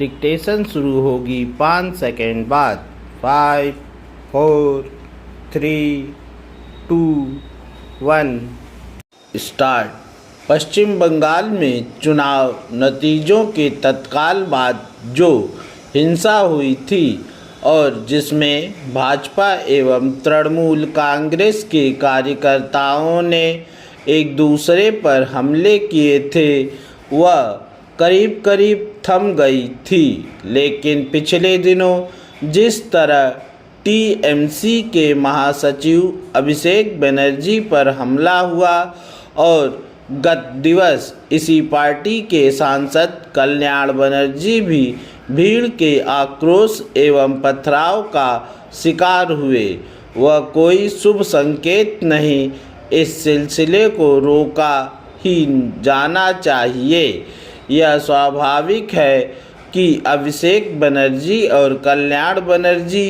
Dictation शुरू होगी 5 second बाद। 5, 4, 3, 2, 1 स्टार्ट। पश्चिम बंगाल में चुनाव नतीजों के तत्काल बाद जो हिंसा हुई थी और जिसमें भाजपा एवं तृणमूल कांग्रेस के कार्यकर्ताओं ने एक दूसरे पर हमले किए थे, वह करीब करीब थम गई थी। लेकिन पिछले दिनों जिस तरह टीएमसी के महासचिव अभिषेक बनर्जी पर हमला हुआ और गत दिवस इसी पार्टी के सांसद कल्याण बनर्जी भी भीड़ के आक्रोश एवं पथराव का शिकार हुए, वह कोई शुभ संकेत नहीं। इस सिलसिले को रोका ही जाना चाहिए। यह स्वाभाविक है कि अभिषेक बनर्जी और कल्याण बनर्जी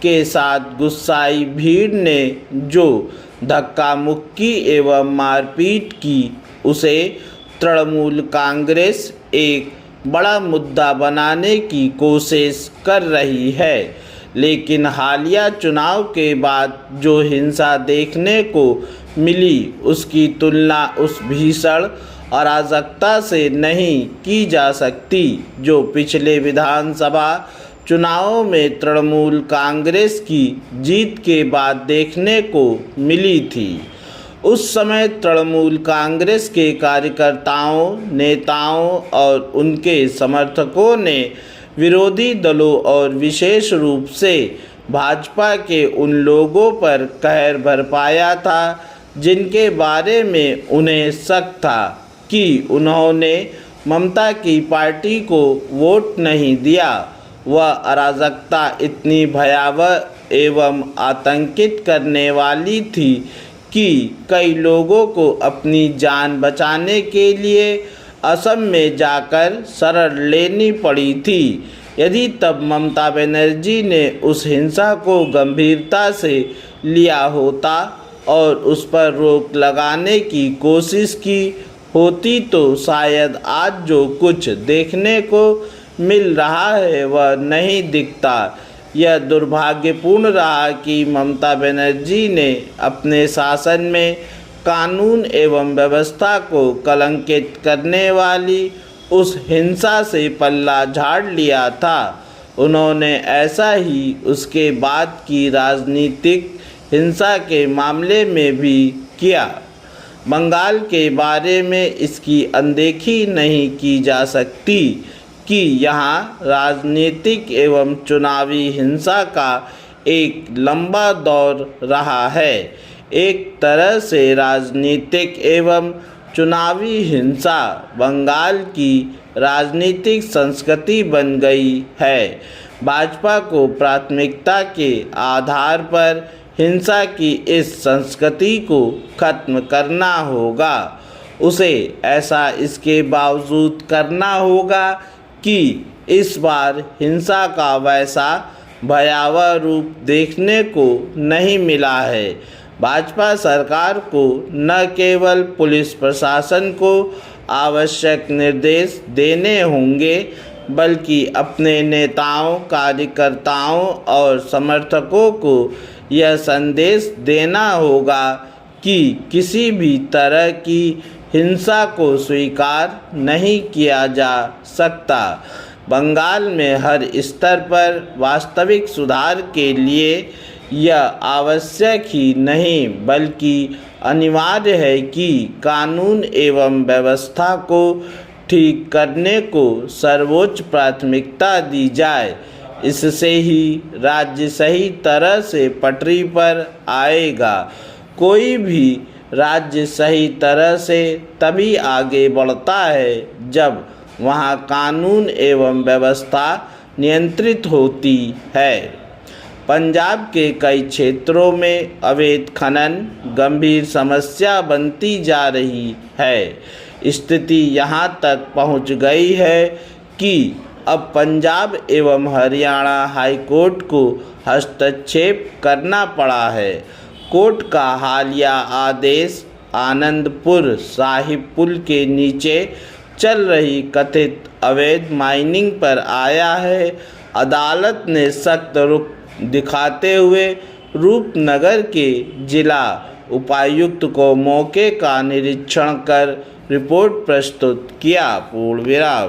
के साथ गुस्साई भीड़ ने जो धक्का मुक्की एवं मारपीट की, उसे तृणमूल कांग्रेस एक बड़ा मुद्दा बनाने की कोशिश कर रही है। लेकिन हालिया चुनाव के बाद जो हिंसा देखने को मिली, उसकी तुलना उस भीषण अराजकता से नहीं की जा सकती जो पिछले विधानसभा चुनावों में तृणमूल कांग्रेस की जीत के बाद देखने को मिली थी। उस समय तृणमूल कांग्रेस के कार्यकर्ताओं, नेताओं और उनके समर्थकों ने विरोधी दलों और विशेष रूप से भाजपा के उन लोगों पर कहर बरपाया था जिनके बारे में उन्हें शक था कि उन्होंने ममता की पार्टी को वोट नहीं दिया। वह अराजकता इतनी भयावह एवं आतंकित करने वाली थी कि कई लोगों को अपनी जान बचाने के लिए असम में जाकर शरण लेनी पड़ी थी। यदि तब ममता बनर्जी ने उस हिंसा को गंभीरता से लिया होता और उस पर रोक लगाने की कोशिश की होती तो शायद आज जो कुछ देखने को मिल रहा है वह नहीं दिखता। यह दुर्भाग्यपूर्ण रहा कि ममता बनर्जी ने अपने शासन में कानून एवं व्यवस्था को कलंकित करने वाली उस हिंसा से पल्ला झाड़ लिया था। उन्होंने ऐसा ही उसके बाद की राजनीतिक हिंसा के मामले में भी किया। बंगाल के बारे में इसकी अनदेखी नहीं की जा सकती कि यहाँ राजनीतिक एवं चुनावी हिंसा का एक लंबा दौर रहा है। एक तरह से राजनीतिक एवं चुनावी हिंसा बंगाल की राजनीतिक संस्कृति बन गई है। भाजपा को प्राथमिकता के आधार पर हिंसा की इस संस्कृति को खत्म करना होगा। उसे ऐसा इसके बावजूद करना होगा कि इस बार हिंसा का वैसा भयावह रूप देखने को नहीं मिला है। भाजपा सरकार को न केवल पुलिस प्रशासन को आवश्यक निर्देश देने होंगे, बल्कि अपने नेताओं, कार्यकर्ताओं और समर्थकों को यह संदेश देना होगा कि किसी भी तरह की हिंसा को स्वीकार नहीं किया जा सकता। बंगाल में हर स्तर पर वास्तविक सुधार के लिए यह आवश्यक ही नहीं बल्कि अनिवार्य है कि कानून एवं व्यवस्था को ठीक करने को सर्वोच्च प्राथमिकता दी जाए। इससे ही राज्य सही तरह से पटरी पर आएगा। कोई भी राज्य सही तरह से तभी आगे बढ़ता है जब वहाँ कानून एवं व्यवस्था नियंत्रित होती है। पंजाब के कई क्षेत्रों में अवैध खनन गंभीर समस्या बनती जा रही है। स्थिति यहाँ तक पहुँच गई है कि अब पंजाब एवं हरियाणा हाईकोर्ट को हस्तक्षेप करना पड़ा है। कोर्ट का हालिया आदेश आनंदपुर साहिब पुल के नीचे चल रही कथित अवैध माइनिंग पर आया है। अदालत ने सख्त रुख दिखाते हुए रूपनगर के जिला उपायुक्त को मौके का निरीक्षण कर रिपोर्ट प्रस्तुत किया। पूर्ण विराम।